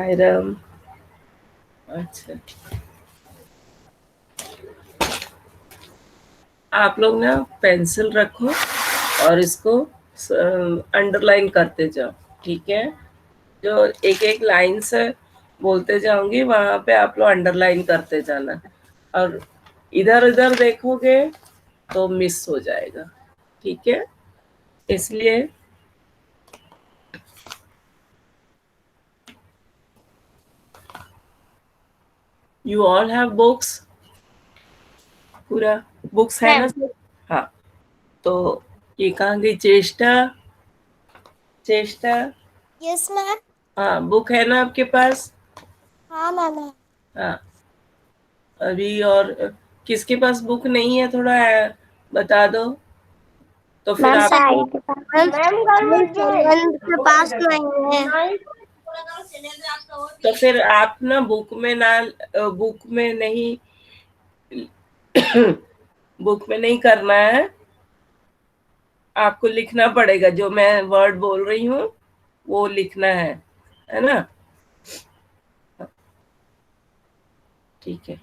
आयरम। अच्छा, आप लोग ना पेंसिल रखो और इसको अंडरलाइन करते जाओ, ठीक है? जो एक एक लाइन से बोलते जाऊंगी वहां पे आप लोग अंडरलाइन करते जाना, और इधर उधर देखोगे तो मिस हो जाएगा, ठीक है? इसलिए यू ऑल हैव बुक्स, पूरा बुक्स है ना सब? हाँ, तो ये कहाँ गई चेष्टा? चेष्टा, यस मैम। हाँ बुक है ना आपके पास? हाँ मैम। हाँ, अभी और किसके पास बुक नहीं है थोड़ा बता दो, तो फिर मैम आप के पास नहीं है। तो फिर आप ना बुक में ना, बुक में नहीं बुक में नहीं करना है, आपको लिखना पड़ेगा, जो मैं वर्ड बोल रही हूँ वो लिखना है ना? ठीक है,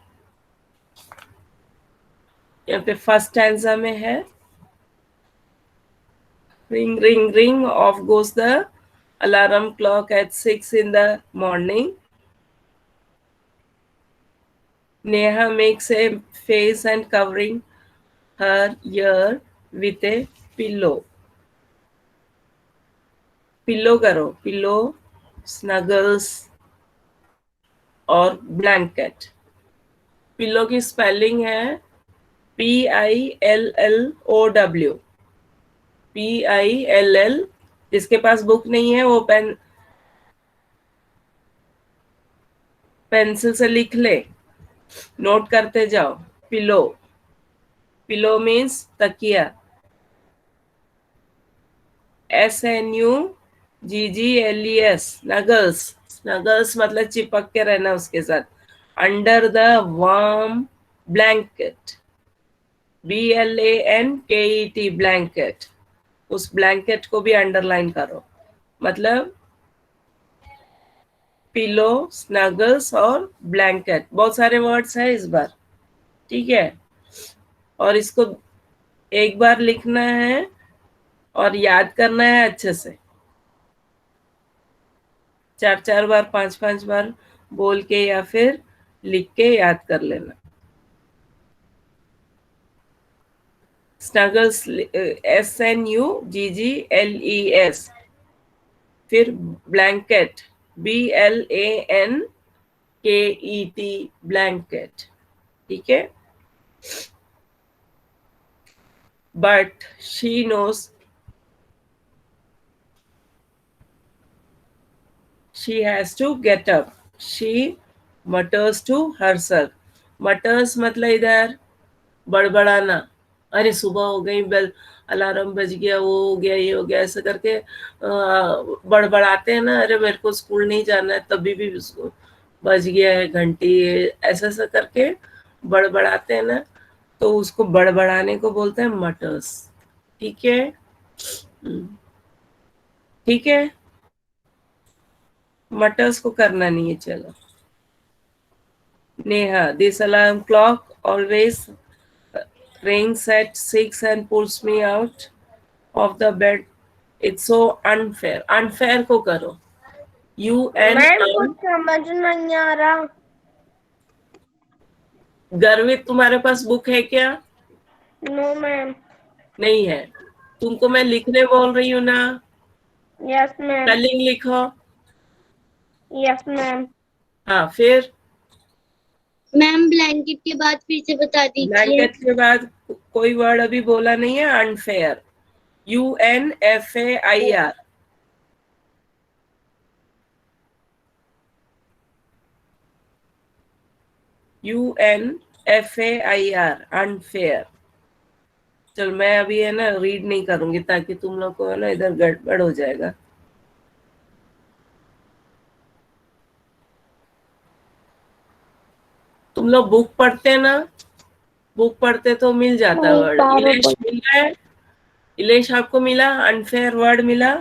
यहाँ पे फर्स्ट स्टैंजा में है, ring ring ring off goes the alarm clock at 6 in the morning. Neha makes a face and covering her ear with a pillow. Pillow करो, पिल्लो, स्नगल्स और ब्लैंकेट। पिल्लो की स्पेलिंग है PILLOW, PILL। जिसके पास book नहीं है वो pencil से लिख ले, नोट करते जाओ। पिलो, पिलो मीन्स तकिया, SNUGGLES, स्नगल्स। स्नगल्स मतलब चिपक के रहना उसके साथ। Under the warm blanket, BLANKET, blanket. उस ब्लैंकेट को भी अंडरलाइन करो, मतलब पिलो, स्नगल्स और ब्लैंकेट, बहुत सारे वर्ड्स है इस बार, ठीक है? और इसको एक बार लिखना है और याद करना है अच्छे से, 4-4 बार 5-5 बार बोल के या फिर लिख के याद कर लेना। स्नगल्स, SNUGGLES, फिर ब्लैंकेट, BLANKET, ब्लैंकेट, ठीक है? But she nose she has to get up, she mutters to herself। mutters मतलब इधर बड़बड़ाना, अरे सुबह हो गई, बेल अलार्म बज गया, वो हो गया, ये हो गया, ऐसा करके बड़बड़ाते हैं ना, अरे मेरे को स्कूल नहीं जाना है, तभी भी बज गया है घंटी, ऐसा ऐसा करके बड़बड़ाते हैं ना, तो उसको बड़बड़ाने को बोलते हैं मटर्स, ठीक है? ठीक है, मटर्स को करना नहीं है। चलो Neha, this alarm clock always rings at 6 and pulls me out of the bed. It's so unfair. Unfair को करो, UN। कुछ समझ नहीं आ रहा। गर्वित, तुम्हारे पास बुक है क्या? No ma'am. नहीं है, तुमको मैं लिखने बोल रही हूँ ना, यस मैम। स्पेलिंग लिखो। Yes ma'am. हाँ, फिर मैम ब्लैंकेट के बाद फिर से बता दीजिए। ब्लैंकेट के बाद कोई वर्ड अभी बोला नहीं है, अनफेयर, UNFAIR। UNFAIR, unfair. चल मैं अभी है ना रीड नहीं करूंगी, ताकि तुम लोग को है ना इधर गड़बड़ हो जाएगा। तुम लोग बुक पढ़ते हैं ना, बुक पढ़ते तो मिल जाता वर्ड। इलेश मिल रहा है? इलेश आपको मिला? अनफेयर वर्ड मिला?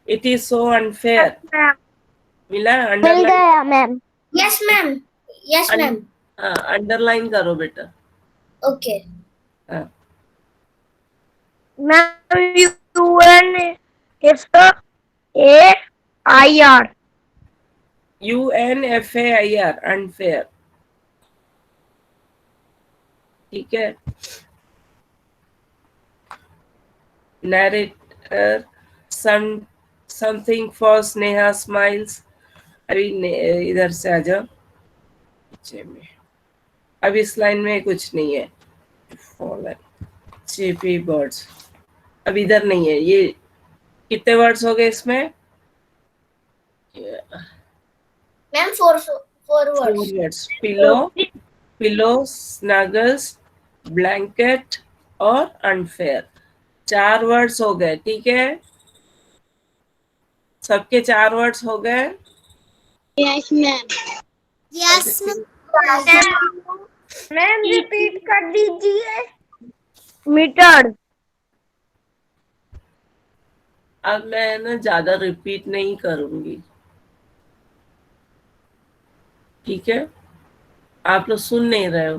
It is so unfair. मिला? मिल अंडरलाइन, गया ma'am. Yes ma'am. Yes ma'am. Underline करो बेटा। ओके हाँ, मैम। UNFAIR। UNFAIR, unfair. ठीक है। Narrator, some something for Sneha smiles. अभी इधर से आ जाओ पीछे में। अब इस लाइन में कुछ नहीं है। फॉलन, चीपी बर्ड्स, अब इधर नहीं है। ये कितने वर्ड्स हो गए इसमें? Ma'am four four 4 words. Words. Pillow, pillow, snuggles, blanket और अनफेयर। 4 वर्ड्स हो गए। ठीक है, सबके 4 वर्ड्स हो गए। Yes ma'am. अब यस मैम। रिपीट कर दीजिए। मीटर। अब मैं ना ज्यादा रिपीट नहीं करूंगी। ठीक है, आप लोग सुन नहीं रहे हो।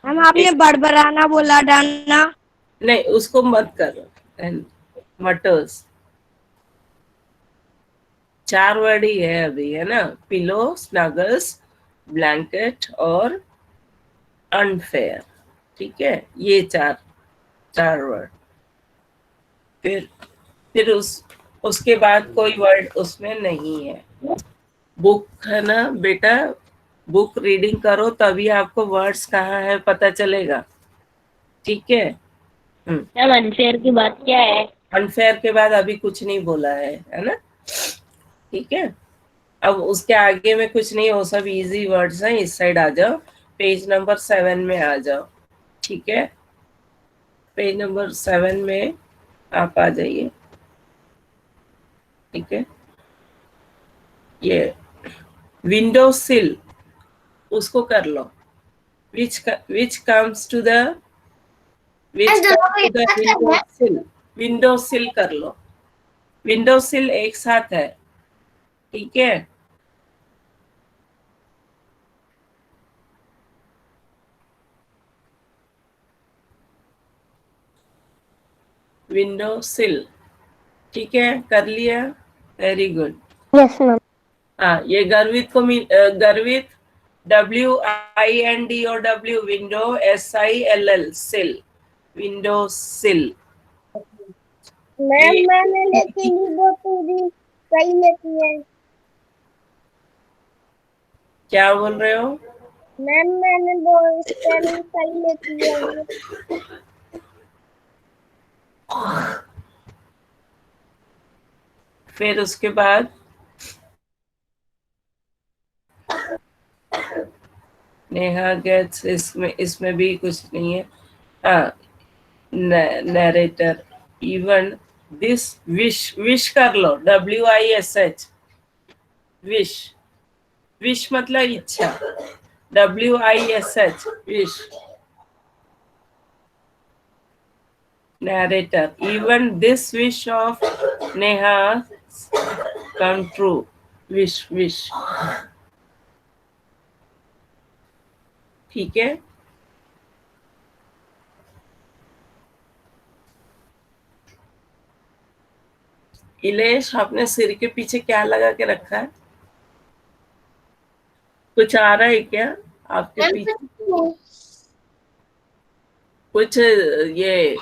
मैम आपने इस बड़बड़ाना बोला डालना। नहीं, उसको मत करो। मटर्स 4 वर्ड ही है अभी, है ना? पिलो, स्नगल्स, ब्लैंकेट और अनफेयर। ठीक है, ये चार 4 वर्ड। फिर उसके बाद कोई वर्ड उसमें नहीं है। बुक है ना बेटा, बुक रीडिंग करो तभी आपको वर्ड्स कहाँ है पता चलेगा। ठीक है। मैम अनफेयर की बात क्या है? अनफेयर के बाद अभी कुछ नहीं बोला है ना? ठीक है, अब उसके आगे में कुछ नहीं, वो सब इजी वर्ड्स हैं। इस साइड आ जाओ, पेज नंबर 7 में आ जाओ। ठीक है, पेज नंबर 7 में आप आ जाइए। ठीक है, ये विंडो सिल, उसको कर लो। Which comes to the window sill. Window sill कर लो। विंडो सिल एक साथ है। ठीक है, विंडो सिल। ठीक है, कर लिया? Very good. Yes ma'am. हाँ, ये गर्वित को गर्वित, WINDO, विंडो, SILL, सिल, विंडो सिल। मैम ये मैंने लेकिन वो पूरी सही लिखी है। क्या बोल रहे हो? मैम मैंने वो स्पेलिंग सही लिखी है। फिर उसके बाद नेहा गेट्स, इसमें भी कुछ नहीं है। हाँ, narrator, even this wish, wish कर लो, WISH, विश। विश मतलब इच्छा, WISH, wish. Narrator, even this wish of Neha come true. Wish, wish. ठीक है, इलेश आपने सिर के पीछे क्या लगा के रखा है? कुछ आ रहा है क्या आपके पीछे? कुछ ये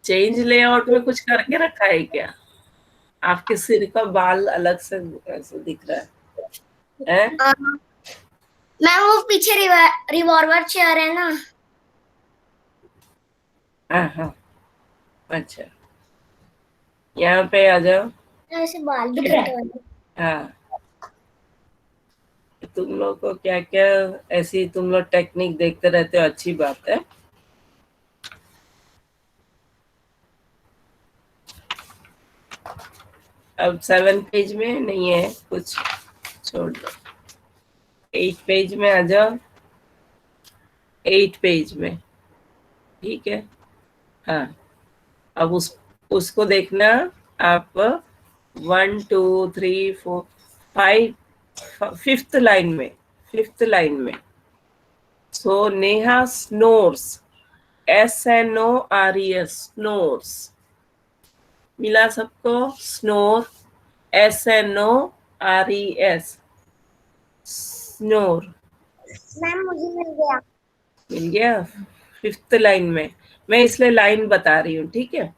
चेंज लेआउट में कुछ करके रखा है क्या? आपके सिर का बाल अलग से ऐसे दिख रहा है? मैम वो पीछे रिवॉल्वर चेयर है ना। हाँ हाँ, अच्छा, यहाँ पे आ जाओ। ऐसे बाल भी कटे हुए। हाँ, तुम लोग को क्या क्या ऐसी तुम लोग टेक्निक देखते रहते हो, अच्छी बात है। अब 7 पेज में नहीं है कुछ, छोड़ दो। 8 पेज में आ जाओ, 8 पेज में। ठीक है, हाँ, अब उसको देखना आप 1 2 3 4 5 फिफ्थ लाइन में सो नेहा स्नोर्स SNORES स्नोर्स मिला सबको स्नोर SNORES स्नोर मैम मुझे मिल गया। मिल गया फिफ्थ लाइन में मैं इसलिए लाइन बता रही हूँ ठीक है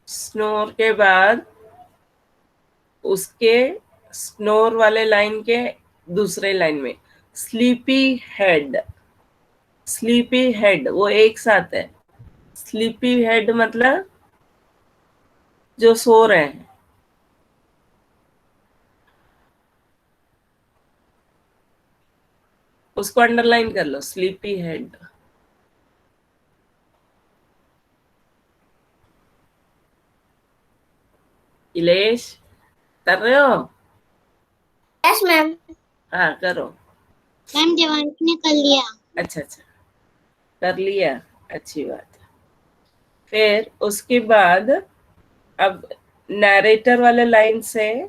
स्नोर के बाद उसके स्नोर वाले लाइन के दूसरे लाइन में स्लीपी हेड वो एक साथ है स्लीपी हेड मतलब जो सो रहे हैं उसको अंडरलाइन कर लो स्लीपी हेड इलेश कर रहे हो यस मैम। हाँ करो मैम देवांश ने कर लिया। अच्छा कर लिया अच्छी बात है फिर उसके बाद अब नैरेटर वाले लाइन से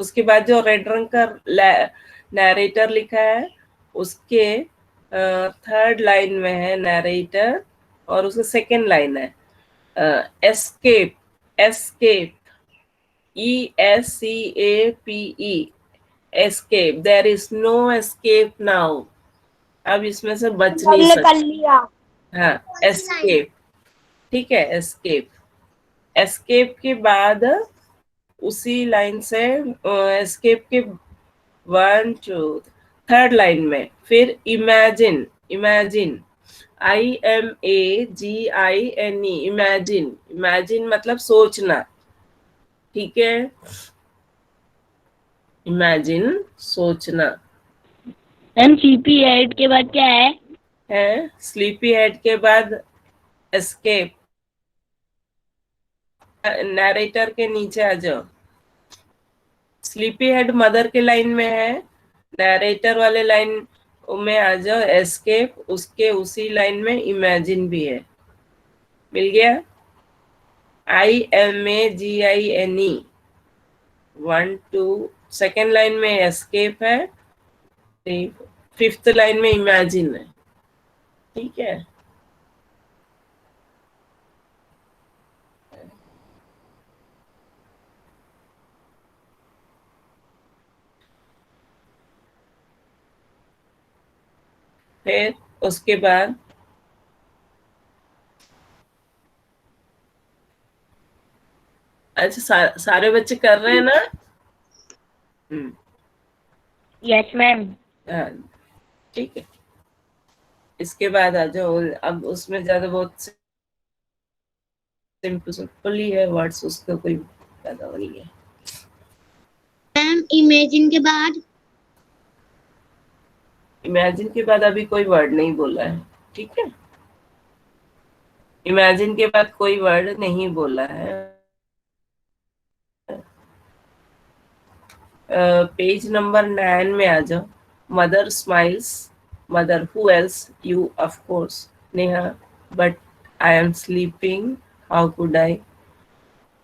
उसके बाद जो रेड रंग का नैरेटर लिखा है उसके थर्ड लाइन में है नैरेटर और उसका सेकेंड लाइन है escape escape ESCAPE escape there is no escape now अब इसमें से बच नहीं हमने कर सकते लिया। हाँ एस्केप ठीक है एस्केप के बाद उसी लाइन से एस्केप के 1 2 थर्ड लाइन में फिर इमेजिन IMAGINE इमेजिन मतलब सोचना ठीक है इमेजिन सोचना मैम स्लीपी हेड के बाद क्या है? स्लीपी हेड के बाद एस्केप नैरेटर के नीचे आ जाओ स्लीपी हेड मदर के लाइन में है नैरेटर वाले लाइन में आ जाओ एस्केप उसके उसी लाइन में इमेजिन भी है मिल गया IMAGINE 1 2 सेकेंड लाइन में एस्केप है फिफ्थ लाइन में इमेजिन है ठीक है फिर उसके बाद अच्छा सारे बच्चे कर रहे हैं ना यस मैम। हाँ ठीक है इसके बाद आ जाओ अब उसमें ज्यादा बहुत सिंपल ही है वर्ड्स उसका कोई ज्यादा वो नहीं है मैम इमेजिन के बाद इमेजिन के बाद अभी कोई वर्ड नहीं बोला है ठीक है इमेजिन के बाद कोई वर्ड नहीं बोला है पेज नंबर 9 में आ जाओ mother smiles mother who else you of course Neha but I am sleeping how could I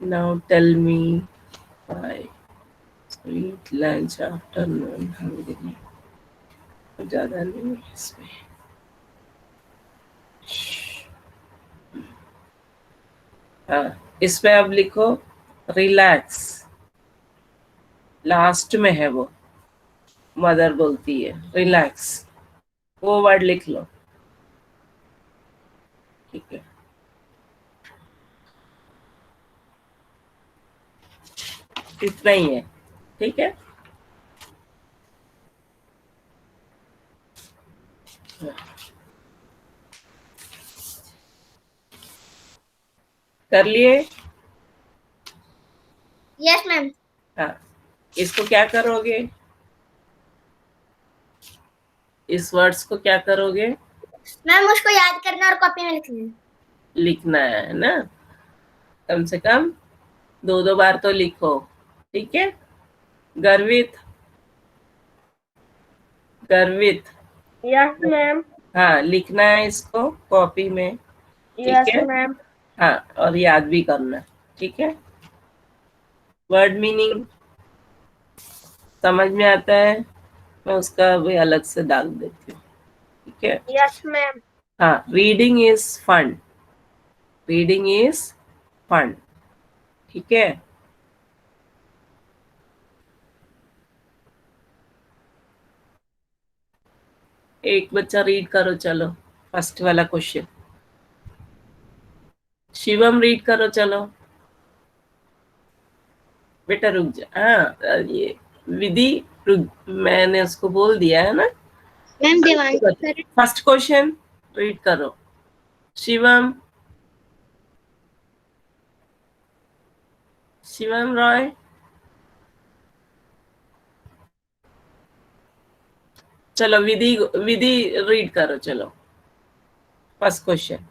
now tell me why sweet lunch afternoon hungry ज्यादा नहीं है इसमें हाँ इसमें अब लिखो रिलैक्स लास्ट में है वो मदर बोलती है रिलैक्स वो वर्ड लिख लो ठीक है इतना ही है ठीक है कर लिए यस मैम। हाँ इसको क्या करोगे इस वर्ड्स को क्या करोगे मैम उसको याद करना और कॉपी में लिखना। लिखना है ना कम से कम 2 बार तो लिखो ठीक है गर्वित गर्वित यस मैम। हाँ, लिखना है इसको कॉपी में, ठीक यस है। मैम। हाँ, और याद भी करना, ठीक है। वर्ड मीनिंग समझ में आता है, मैं उसका भी अलग से डाल देती हूँ, ठीक है। Yes ma'am. हाँ, reading is fun, reading is fun, ठीक है। एक बच्चा रीड करो, चलो फर्स्ट वाला क्वेश्चन। शिवम रीड करो, चलो बेटा रुक जा। हाँ, ये विधि रुक, मैंने उसको बोल दिया है ना। Ma'am Devanshi first question read करो शिवम, शिवम रॉय। चलो विधि, विधि रीड करो, चलो first question.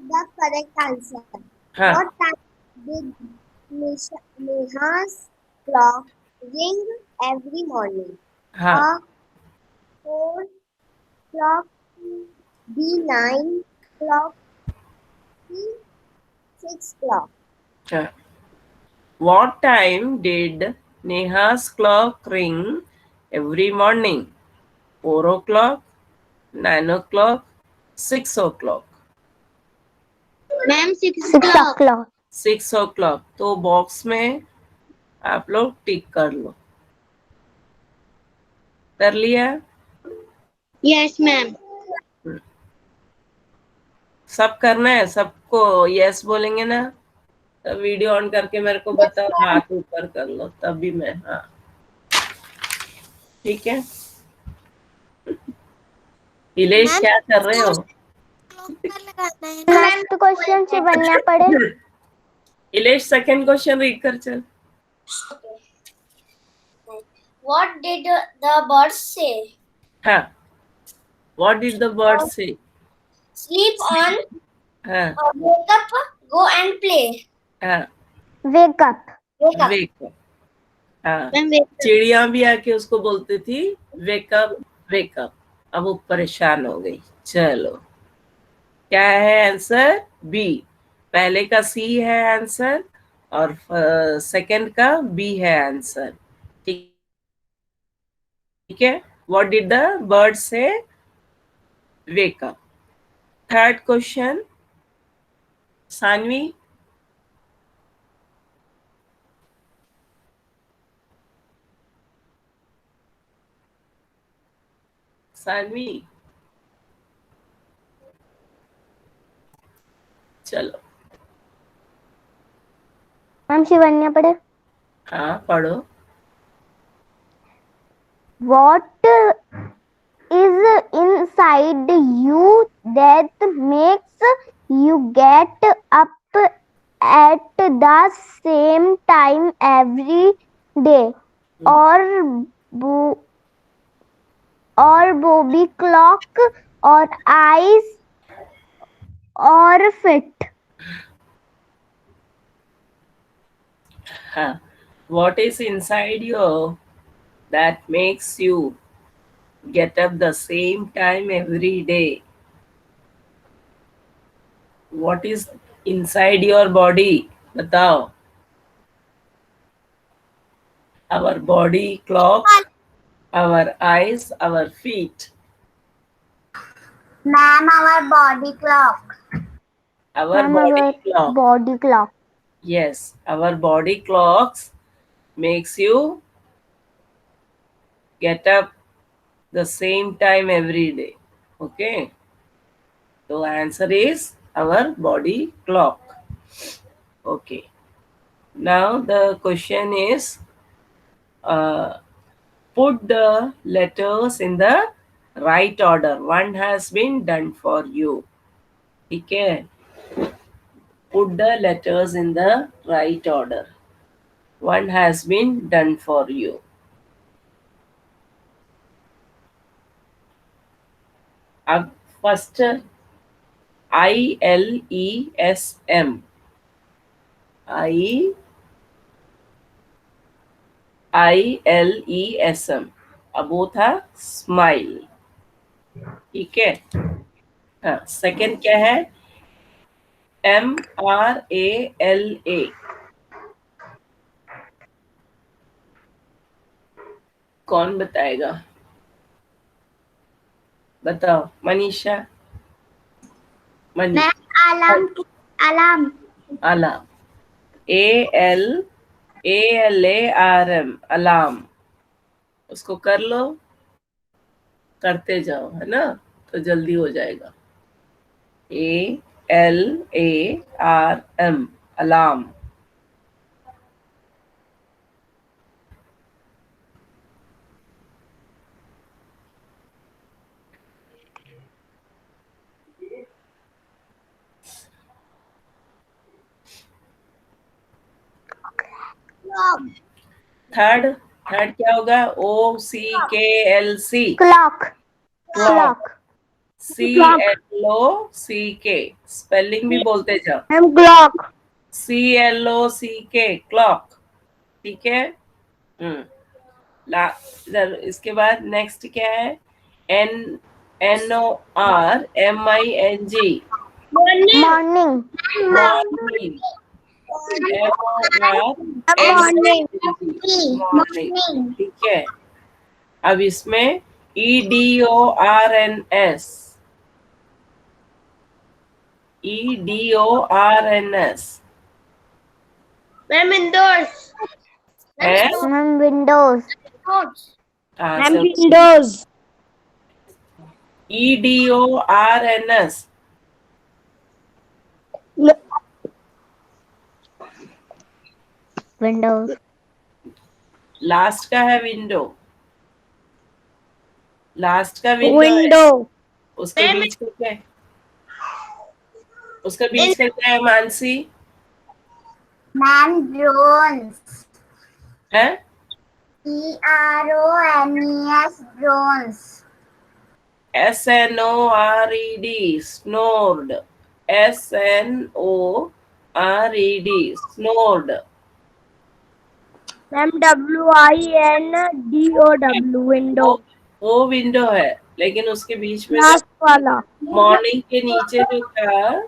the correct answer. हाँ What time did Neha's clock ring every morning? हाँ A 4 clock, B 9 clock, C 6 clock. हाँ। What time did Neha's clock ring every morning? 4 o'clock, 9 o'clock, 6 o'clock. Ma'am 6 6 o'clock. o'clock. 6 o'clock। तो box में आप लोग टिक कर लो, कर लिया? Yes ma'am. सब करना है, सबको यस बोलेंगे ना। तो वीडियो ऑन करके मेरे को बताओ, हाथ ऊपर कर लो तभी मैं, हाँ ठीक है। इलेश क्या कर रहे हो? नेक्स्ट क्वेश्चन शिवन्या पढ़े। इलेश सेकंड क्वेश्चन रीड कर चल। What did the birds say? हाँ, व्हाट डिड द बर्ड से? Sleep on, हाँ wake up, go and play. हाँ, वेक अप। Wake up. वेक। हाँ, Ma'am wake up. चिड़िया भी आके उसको बोलती थी वेकअप वेकअप। अब वो परेशान हो गई। चलो, क्या है आंसर? बी। पहले का सी है आंसर और सेकंड का बी है आंसर, ठीक है। What did the bird say? Wake up. Third question Saanvi. Saanvi चलो। मैम शिवन्या पढ़े। हाँ पढ़ो। What is inside you that makes you get up at the same time every day? और bobby clock और eyes और fit? हाँ, what is inside you that makes you get up the same time every day? What is inside your body? बताओ। Our body clock, our eyes, our feet. Ma'am, our body clock. Our Ma'am, body our clock. body clock. Yes, our body clocks makes you get up the same time every day. Okay. So answer is our body clock. Okay. Now the question is, put the letters in the right order. One has been done for you. ठीक है. Put the letters in the right order. One has been done for you. अब first ILESM, ILESM, अब वो था smile, ठीक है। हाँ, second क्या है? MRALA। कौन बताएगा? बताओ Manisha. Ma'am alarm, alarm. Alarm. ALARM, alarm. उसको कर लो, करते जाओ, है ना, तो जल्दी हो जाएगा। ALARM, alarm. थर्ड, थर्ड क्या होगा? OCKLC, Clock. Clock. Clock. CLOCK, spelling भी बोलते जाओ। Ma'am, clock. CLOCK, clock. ठीक है। इधर इसके बाद नेक्स्ट क्या है? NORMING, Morning. Morning. Morning. Morning. ठीक है। अब इसमें EDORNS, EDORNS मैम इंडोर्स। है। Ma'am, windows. हाँ, Ma'am, चलो। windows. EDORNS, Windows. लास्ट का है विंडो। लास्ट का विंडो है। Window. उसके बीच का क्या है? उसका बीच का क्या है मानसी? मैम ड्रोन्स, है ERONES, drones. SNORED, स्नोर्ड। SNORED, स्नोर्ड। Ma'am, WINDOW. Window. वो विंडो है, लेकिन उसके बीच में जो Last वाला. मॉर्निंग के नीचे जो था,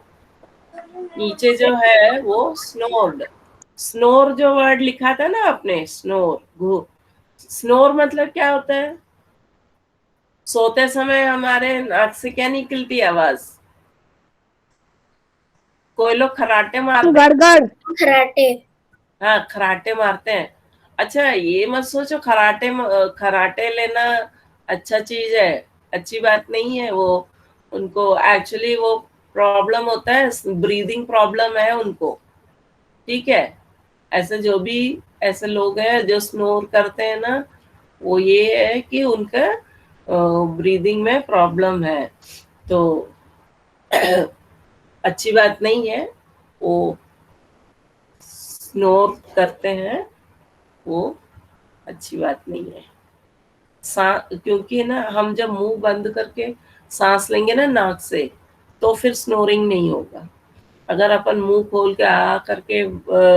नीचे जो है वो स्नोर्ड। स्नोर जो वर्ड लिखा था ना आपने, स्नोर, स्नोर मतलब क्या होता है? सोते समय हमारे नाक से क्या निकलती है आवाज? कोई लोग खराटे मारते हैं। गड़गड़. खराटे। हाँ, खराटे मारते हैं। अच्छा, ये मत सोचो खराटे लेना अच्छा चीज है, अच्छी बात नहीं है वो। उनको एक्चुअली वो प्रॉब्लम होता है, ब्रीदिंग प्रॉब्लम है उनको। ठीक है। ऐसे जो भी ऐसे लोग हैं जो स्नोर करते हैं ना, वो ये है कि उनका ब्रीदिंग में प्रॉब्लम है, तो अच्छी बात नहीं है वो स्नोर करते हैं, वो अच्छी बात नहीं है। क्योंकि ना हम जब मुंह बंद करके सांस लेंगे ना नाक से, तो फिर स्नोरिंग नहीं होगा। अगर अपन मुंह खोल के आ करके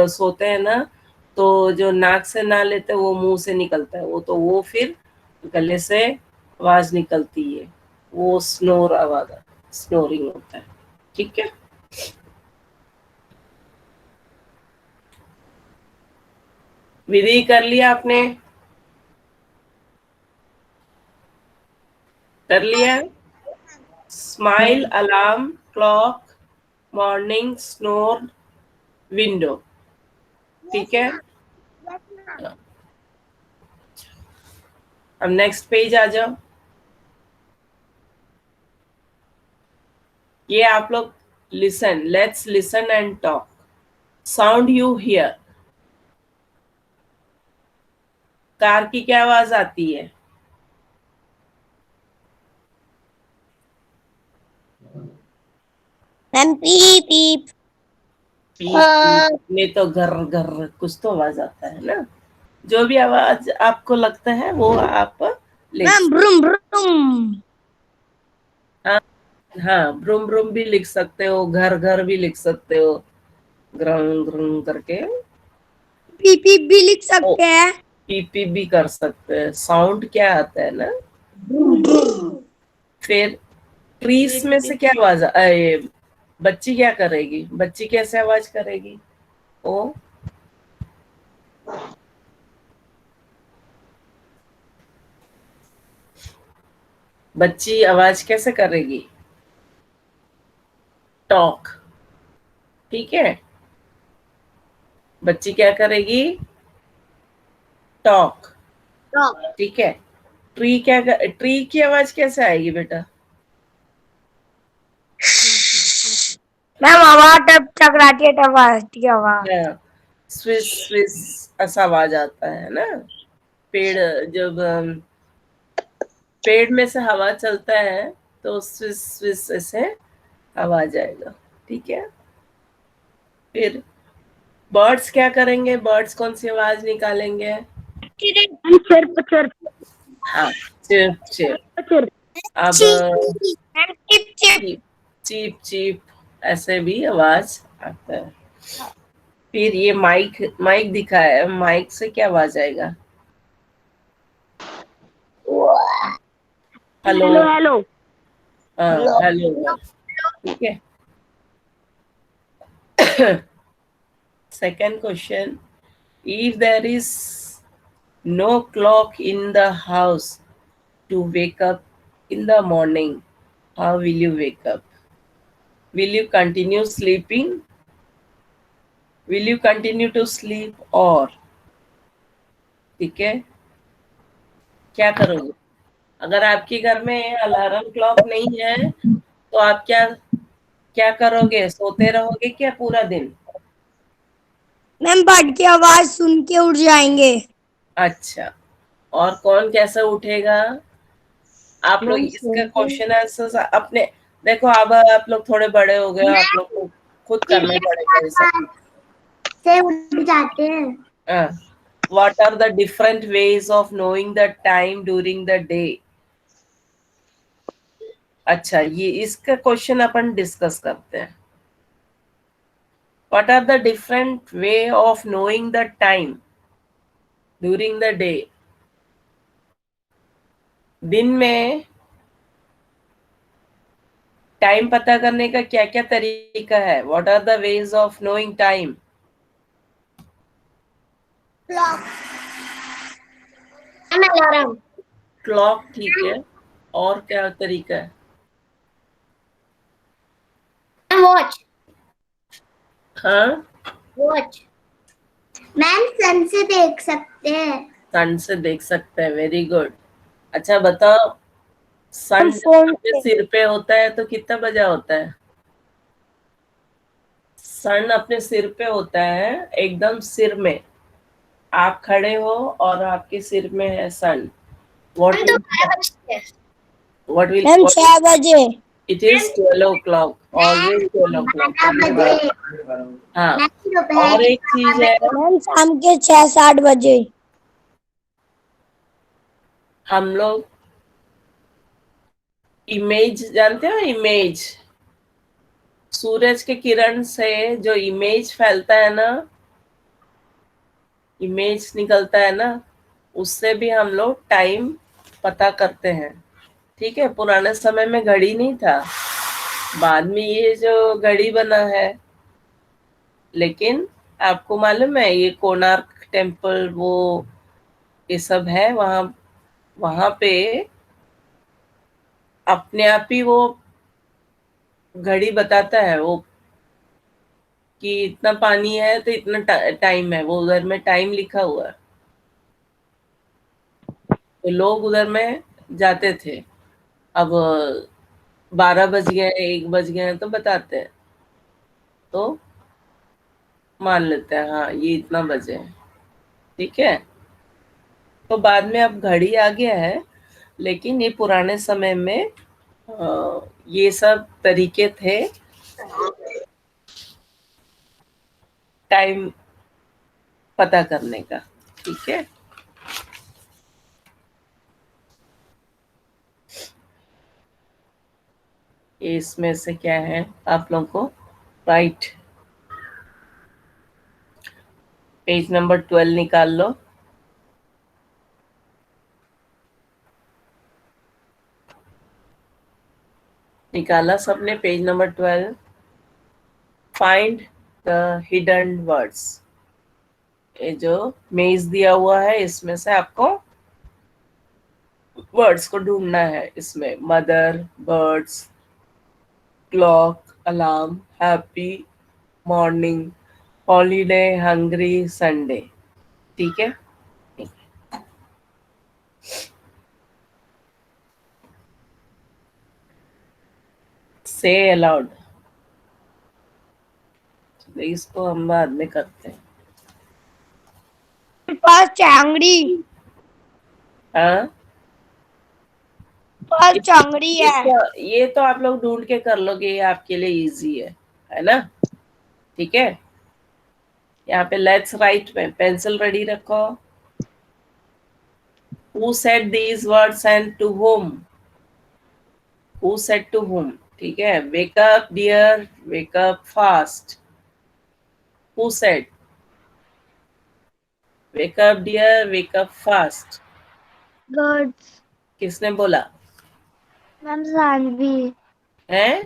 सोते हैं ना, तो जो नाक से ना लेते वो मुंह से निकलता है, वो फिर गले से आवाज निकलती है, वो स्नोर आवाज, स्नोरिंग होता है। ठीक है। विधि कर लिया आपने? कर लिया? Smile, alarm, clock, morning, snore, window. ठीक है। अब नेक्स्ट पेज आ जाओ। ये आप लोग listen, let's listen and talk. Sound you here. Car की क्या आवाज आती है? Ma'am, beep beep. में तो घर घर कुछ तो आवाज आता है ना। जो भी आवाज आपको लगता है वो आप लिख। Ma'am, broom broom. हाँ, हाँ, ब्रूम ब्रूम भी लिख सकते हो, घर घर भी लिख सकते हो, ग्रंग ग्रंग करके। Beep beep भी लिख सकते हैं. पीपी भी कर सकते हैं। साउंड क्या आता है ना, फिर ट्रीज में से क्या आवाज बच्ची क्या करेगी? बच्ची कैसे आवाज करेगी? ओ, बच्ची आवाज कैसे करेगी? टॉक। ठीक है, बच्ची क्या करेगी? टॉक। ठीक है, ट्री की आवाज कैसे आएगी बेटा? मैम हवा टप चकराती है तब आती है हवा। हाँ, स्विस स्विस ऐसा आवाज आता है ना। पेड़, जब पेड़ में से हवा चलता है तो स्विस स्विस ऐसे आवाज आएगा। ठीक है, फिर बर्ड्स क्या करेंगे? बर्ड्स कौन सी आवाज निकालेंगे? चिर्प चिर्प हाँ, चिप चिप। चिर्प अब ma'am chip chip. Cheep cheep cheep ऐसे भी आवाज आता है। फिर ये माइक माइक दिखा है, माइक से क्या आवाज आएगा? हेलो। Hello hello. हाँ, हेलो। ठीक है। Second question, if there is no clock in the house to wake up in the morning, how will you wake up? Will you continue sleeping? Will you continue to sleep or? ठीक है, क्या करोगे? अगर आपके घर में alarm clock नहीं है तो आप क्या क्या करोगे? सोते रहोगे क्या पूरा दिन? मैम बर्ड की आवाज सुन के उठ जाएंगे। अच्छा, और कौन कैसे उठेगा? आप लोग मैम इसका सुन के। क्वेश्चन आंसर अपने, देखो अब आप लोग थोड़े बड़े हो गए हो, आप लोग को खुद करने पड़ेगा ये सब। से उठ जाते हैं। What are the different ways of knowing the time during the day? अच्छा, ये इसका क्वेश्चन अपन डिस्कस करते हैं। What are the different way of knowing the time during the day? दिन में टाइम पता करने का क्या क्या तरीका है? What are the ways of knowing time? Alarm. Clock, ठीक है, और क्या तरीका है? वॉच। हाँ, वॉच। मैम सन से देख सकते हैं। सन से देख सकते हैं, वेरी गुड। अच्छा बताओ, सन हम जब फोन अपने से। सिर पे होता है तो कितना बजा होता है? सन अपने सिर पे होता है, एकदम सिर में। आप खड़े हो और आपके सिर में है सन। व्हाट हम तो विल 12 बजते हैं। व्हाट विल मैम 6 बजे। It is 12 o'clock, always 12 o'clock। 12 बजे। हाँ, मैम दोपहर और के एक चीज है, मैम शाम के 6-7 बजे। हम लोग इमेज जानते हो? इमेज, सूरज के किरण से जो इमेज फैलता है ना, इमेज निकलता है ना, उससे भी हम लोग टाइम पता करते हैं। ठीक है, पुराने समय में घड़ी नहीं था, बाद में ये जो घड़ी बना है। लेकिन आपको मालूम है ये कोणार्क टेम्पल, वो ये सब है वहाँ, वहाँ पे अपने आप ही वो घड़ी बताता है वो, कि इतना पानी है तो इतना टाइम है, वो उधर में टाइम लिखा हुआ है। तो लोग उधर में जाते थे। अब 12 बज गए, 1 बज गए तो बताते हैं, तो मान लेते हैं हाँ ये इतना बजे है। ठीक है, तो बाद में अब घड़ी आ गया है, लेकिन ये पुराने समय में ये सब तरीके थे टाइम पता करने का। ठीक है, ये इसमें से क्या है आप लोगों को? राइट, पेज नंबर 12 निकाल लो। निकाला सबने page number 12। Find the hidden words. ये जो मेज दिया हुआ है इसमें से आपको वर्ड्स को ढूंढना है। इसमें mother, birds, clock, alarm, happy, morning, holiday, hungry, Sunday. ठीक है, से अलाउड। इसको हम बाद में करते हैं। पास चांगड़ी, हाँ, पास चांगड़ी है। ये तो आप लोग ढूंढ के कर लोगे, ये आपके लिए इजी है ना। ठीक है, यहाँ पे लेट्स राइट में पेंसिल रेडी रखो। Who said these words and to whom? Who said to whom? ठीक है, wake up dear, wake up fast. Who said? Wake up dear, wake up fast. गर्ड्स, किसने बोला? मैम सानवी, हैं?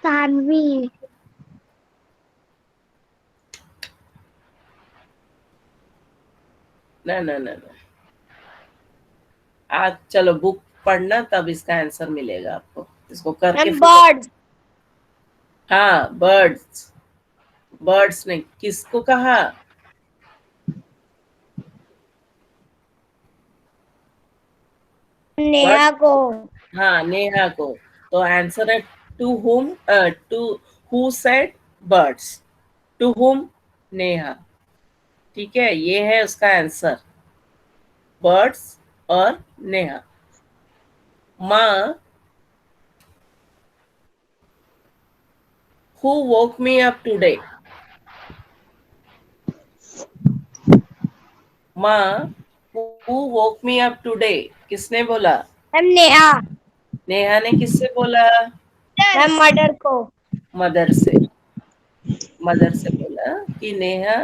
सानवी। ना ना ना ना, आज चलो बुक पढ़ना, तब इसका आंसर मिलेगा आपको। इसको करके मैम बर्ड्स, हाँ, बर्ड्स। बर्ड्स ने किसको कहा? नेहा को। हाँ, नेहा को। तो आंसर है to whom, to who said birds, to whom Neha. ठीक है, ये है उसका आंसर, बर्ड्स और Neha. Maa, who woke me up today? Maa, who woke me up today? किसने बोला? मैम नेहा। नेहा ने किससे बोला? मैम मदर को। मदर से। मदर से बोला कि नेहा,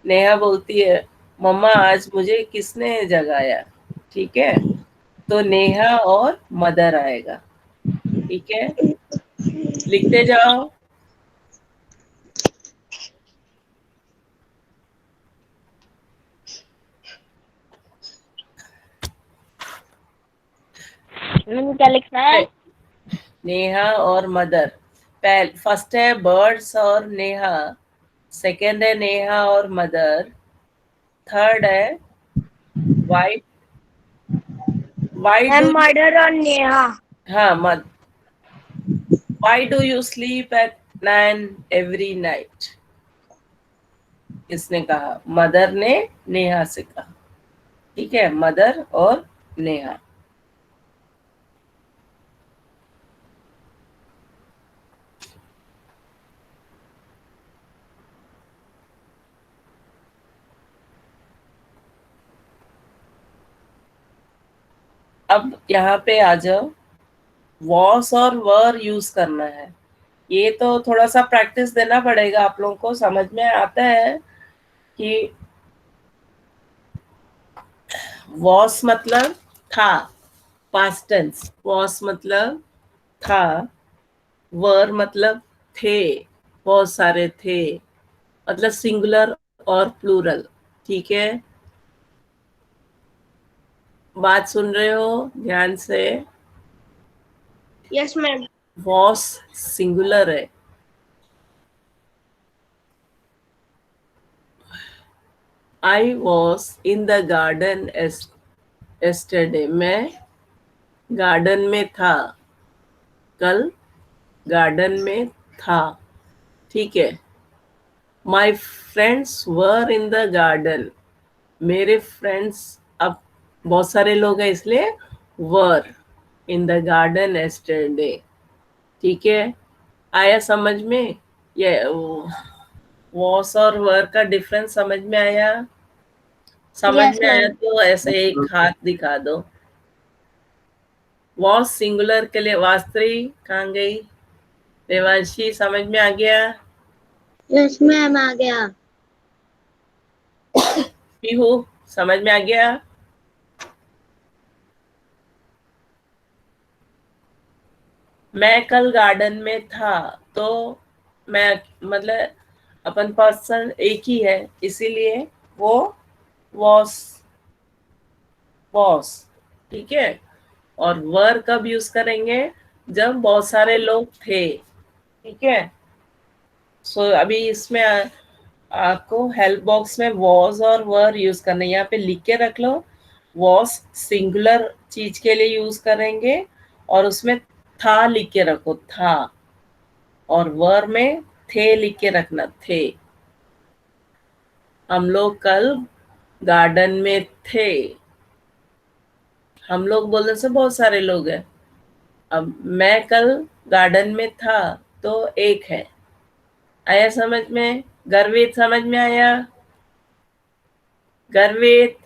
नेहा बोलती है मम्मा आज मुझे किसने जगाया। ठीक है, तो नेहा और मदर आएगा। ठीक है, लिखते जाओ। मैम क्या लिखना है? नेहा और मदर। फर्स्ट है बर्ड्स और नेहा, सेकंड है नेहा और मदर, थर्ड है why, why ma'am do, mother और नेहा। हाँ मद, why do you sleep at 9 every night? किसने कहा? मदर ने नेहा से कहा। ठीक है, मदर और नेहा। अब यहाँ पे आ जाओ, वॉस और वर यूज करना है। ये तो थोड़ा सा प्रैक्टिस देना पड़ेगा आप लोगों को। समझ में आता है कि वॉस मतलब था, पास्ट टेंस। वॉस मतलब था, वर मतलब थे, बहुत सारे थे, मतलब सिंगुलर और प्लूरल। ठीक है, बात सुन रहे हो ध्यान से? Yes ma'am. वॉस सिंगुलर है। I was in the garden yesterday, मैं गार्डन में था, कल गार्डन में था। ठीक है, my friends were in the garden, मेरे फ्रेंड्स, अब बहुत सारे लोग हैं इसलिए वर इन द गार्डन yesterday। ठीक है, आया समझ में? ये वॉस और वर का डिफरेंस समझ में आया? समझ यस में आया मैम। तो ऐसे एक हाथ दिखा दो। वॉस सिंगुलर के लिए वास्त्री कहाँ गई? देवांशी समझ में आ गया? यस मैम आ गया। पीहू समझ में आ गया? मैं कल गार्डन में था, तो मैं मतलब अपन पर्सन एक ही है, इसीलिए वो वॉस वॉस, ठीक है। और वर कब यूज करेंगे? जब बहुत सारे लोग थे, ठीक है। सो अभी इसमें आपको हेल्प बॉक्स में वॉज और वर यूज करना है, यहाँ पे लिख के रख लो। वॉज सिंगुलर चीज के लिए यूज करेंगे और उसमें था लिख के रखो, था। और वर में थे लिख के रखना, थे। हम लोग कल गार्डन में थे। हम लोग बोलने से बहुत सारे लोग हैं। अब मैं कल गार्डन में था, तो एक है। आया समझ में? गर्वित समझ में आया? गर्वित?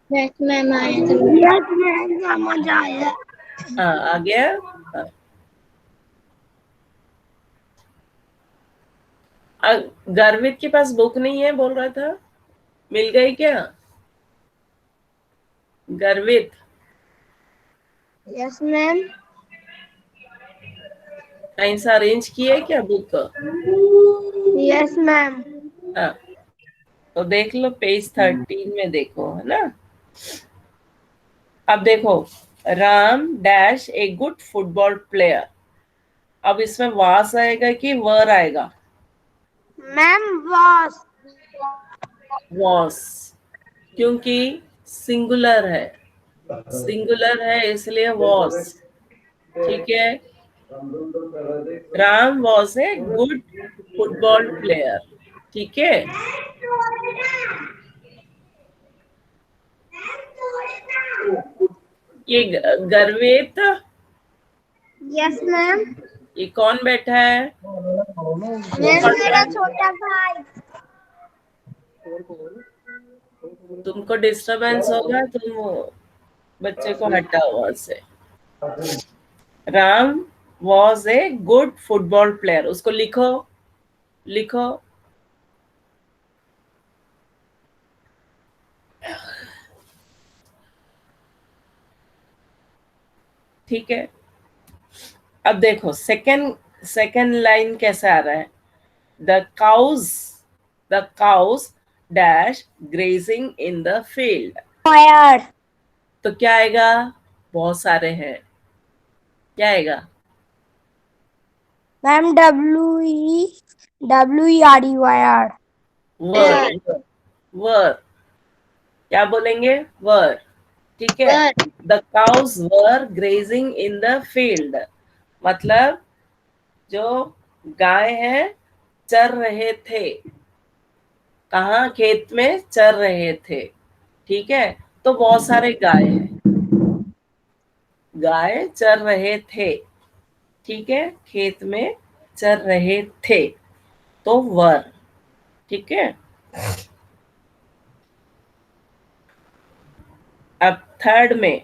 यस मैम आया था। यस मैम समझ आया। हाँ, आ गया। हाँ। गर्वित के पास बुक नहीं है बोल रहा था, मिल गई क्या? गर्वित, यस मैम। कहीं से अरेंज किए क्या बुक? Yes ma'am. हाँ, तो देख लो पेज 13 में देखो, है ना। अब देखो, Ram dash a good football player. अब इसमें वास आएगा कि वर आएगा? Ma'am was. वॉस, क्योंकि सिंगुलर है, सिंगुलर है इसलिए वॉस, ठीक है। Ram was a good football player, ठीक है। ये गर्वित, यस मैम। ये कौन बैठा है? वो मैम पढ़ रहा मेरा है। छोटा भाई। तुमको डिस्टरबेंस होगा, तुम वो बच्चे को हटाओ वहां से। Ram was a good football player, उसको लिखो, लिखो। ठीक है। अब देखो सेकंड, सेकंड लाइन कैसे आ रहा है? The cows, the cows dash grazing in the field. फायर। तो क्या आएगा? बहुत सारे हैं, क्या आएगा? Ma'am WER। वर, वर, क्या बोलेंगे? वर, ठीक है। The cows were grazing in the field, मतलब जो गाय है चर रहे थे, कहाँ? खेत में चर रहे थे, ठीक है। तो बहुत सारे गाय हैं, गाय चर रहे थे, ठीक है, खेत में चर रहे थे, तो वर, ठीक है। अब थर्ड में,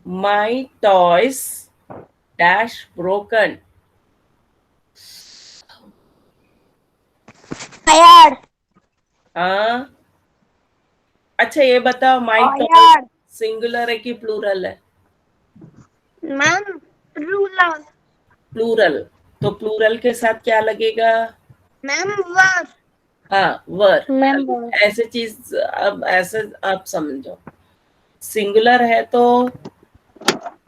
माई टॉयस डैश ब्रोकन। फायर। हाँ, अच्छा ये बताओ, माई टॉयस फायर। सिंगुलर है कि प्लूरल है? Ma'am ruler. प्लूरल, तो प्लूरल के साथ क्या लगेगा? मैम वर। हाँ, वर। मैम वर। ऐसे चीज, अब ऐसे आप समझो, सिंगुलर है तो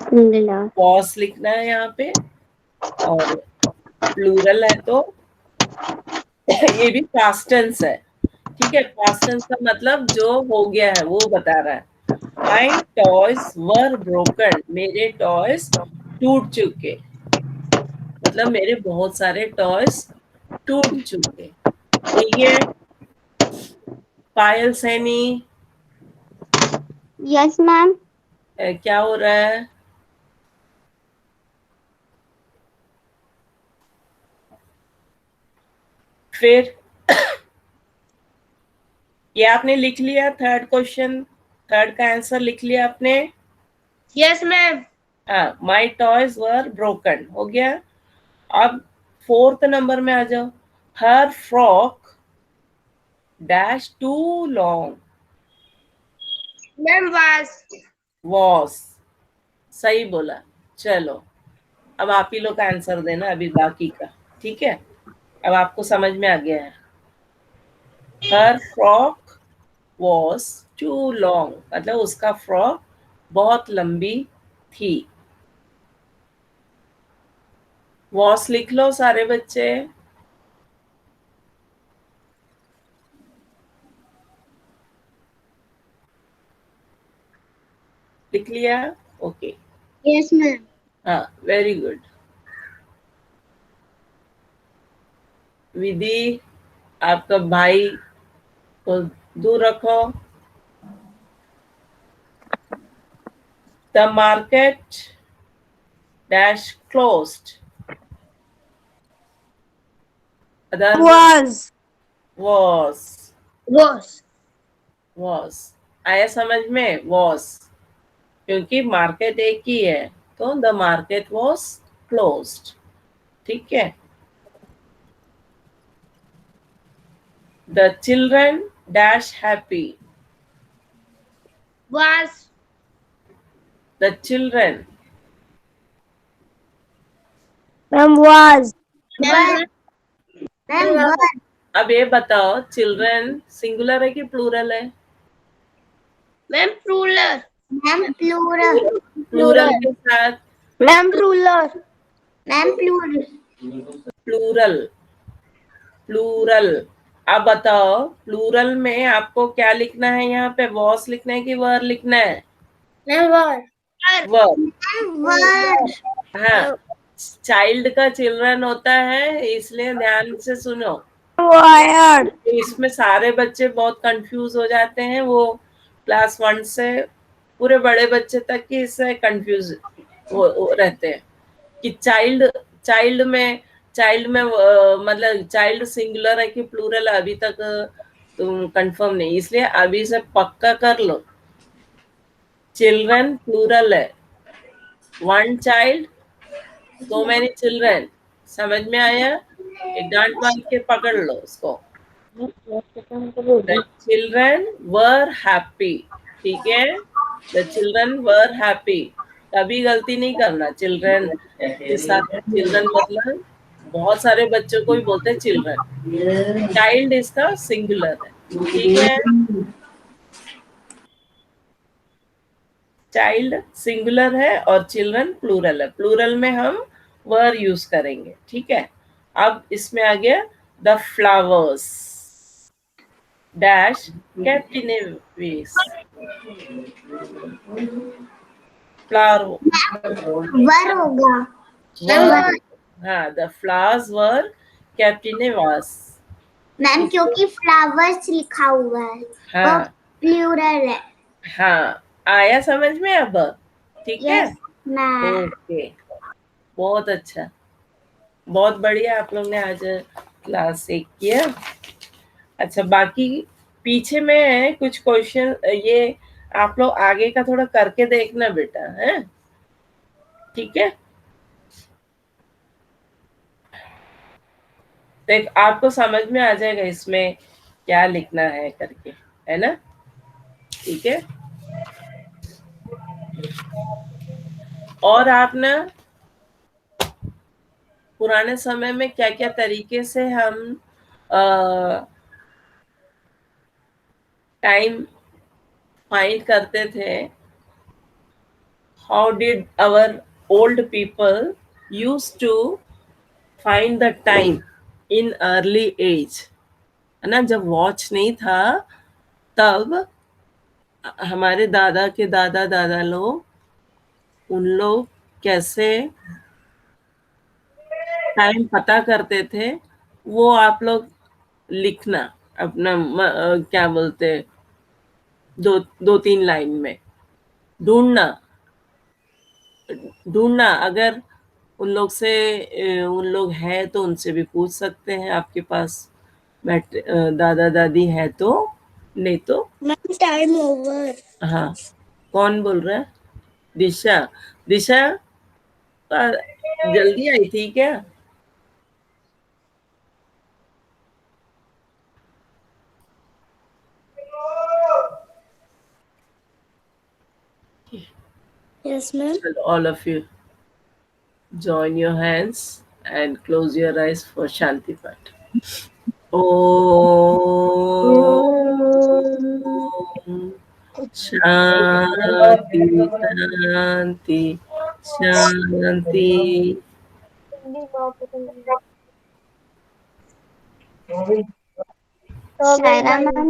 सिंगुलर। वॉस लिखना है यहाँ पे, और प्लूरल है तो ये भी पास्ट टेंस है, ठीक है। पास्ट टेंस का मतलब जो हो गया है वो बता रहा है। माई टॉयज वर ब्रोकन, मेरे टॉयज टूट चुके, मतलब मेरे बहुत सारे टॉयज टूट चुके, ठीक है। पायल सैनी, यस मैम। क्या हो रहा है? फिर ये आपने लिख लिया थर्ड क्वेश्चन, थर्ड का आंसर लिख लिया आपने? Yes ma'am. हाँ, माई टॉयज वर ब्रोकन हो गया। अब फोर्थ नंबर में आ जाओ। Her frock dash too long. Ma'am was. Was, सही बोला। चलो, अब आप ही लोग आंसर देना अभी बाकी का, ठीक है? अब आपको समझ में आ गया है। हर फ्रॉक वॉज टू लॉन्ग, मतलब उसका फ्रॉक बहुत लंबी थी। वॉस लिख लो सारे बच्चे। लिख लिया? Okay, Yes, ma'am. हाँ, वेरी गुड। विधि, आपका भाई को दूर रखो। The market dash closed. Other Was. was Was. was आया समझ में? was, क्योंकि मार्केट एक ही है, तो द मार्केट was क्लोज्ड, ठीक है? The children dash happy. Was. The children, Ma'am, was. Ma'am. Ma'am. Was. अब ये बताओ चिल्ड्रन सिंगुलर है कि प्लूरल है? Ma'am. Plural. Ma'am. Plural. Plural के साथ Ma'am, ruler. Ma'am. Plural. Plural, plural. अब बताओ प्लूरल में आपको क्या लिखना है? यहाँ पे वॉस लिखना है कि वर लिखना है? Ma'am. Was. Were. Ma'am. Was. हाँ, चाइल्ड का चिल्ड्रन होता है, इसलिए ध्यान से सुनो। Wired. इसमें सारे बच्चे बहुत कंफ्यूज हो जाते हैं, वो क्लास 1 से पूरे बड़े बच्चे तक की इससे कंफ्यूज वो रहते हैं कि चाइल्ड में मतलब चाइल्ड सिंगुलर है कि प्लूरल, अभी तक तुम कंफर्म नहीं, इसलिए अभी से पक्का कर लो। चिल्ड्रन प्लूरल है, one child, so many children. समझ में आया? एक डांट मार के पकड़ लो उसको। The children were happy, ठीक है? The children were happy, कभी गलती नहीं करना। चिल्ड्रन के साथ चिल्ड्रन मतलब बहुत सारे बच्चों को ही बोलते हैं चिल्ड्रन, चाइल्ड इसका सिंगुलर है, ठीक है? चाइल्ड सिंगुलर है और चिल्ड्रन प्लूरल है। प्लूरल में हम वर यूज करेंगे, ठीक है? अब इसमें आ गया the flowers dash kept in a vase। Flower, Var होगा. हाँ, the flowers were kept in a vase। Ma'am क्योंकि फ्लावर्स लिखा हुआ है, हाँ प्लूरल है. हाँ, आया समझ में अब? ठीक है, यस मैम. ओके, बहुत अच्छा, बहुत बढ़िया। आप लोग ने आज क्लास 1 किया। अच्छा, बाकी पीछे में कुछ क्वेश्चन, ये आप लोग आगे का थोड़ा करके देखना बेटा, है? ठीक है, देख आपको समझ में आ जाएगा इसमें क्या लिखना है करके, है ना? ठीक है, और आप ना पुराने समय में क्या क्या तरीके से हम टाइम फाइंड करते थे, how did our old people use to find the time in early age, है ना? जब वॉच नहीं था तब हमारे दादा के दादा दादा लोग, उन लोग कैसे टाइम पता करते थे, वो आप लोग लिखना अपना क्या बोलते, दो दो तीन लाइन में ढूंढना, अगर उन लोग से उन लोग है तो उनसे भी पूछ सकते हैं, आपके पास दादा दादी है तो, नहीं तो। Ma'am time over. हाँ, कौन बोल रहा है? दिशा, दिशा जल्दी आई थी क्या? Yes ma'am. चलो all of you, Join your hands and close your eyes for Shanti Pat. Om Shanti Shanti Shanti. Shaira ma'am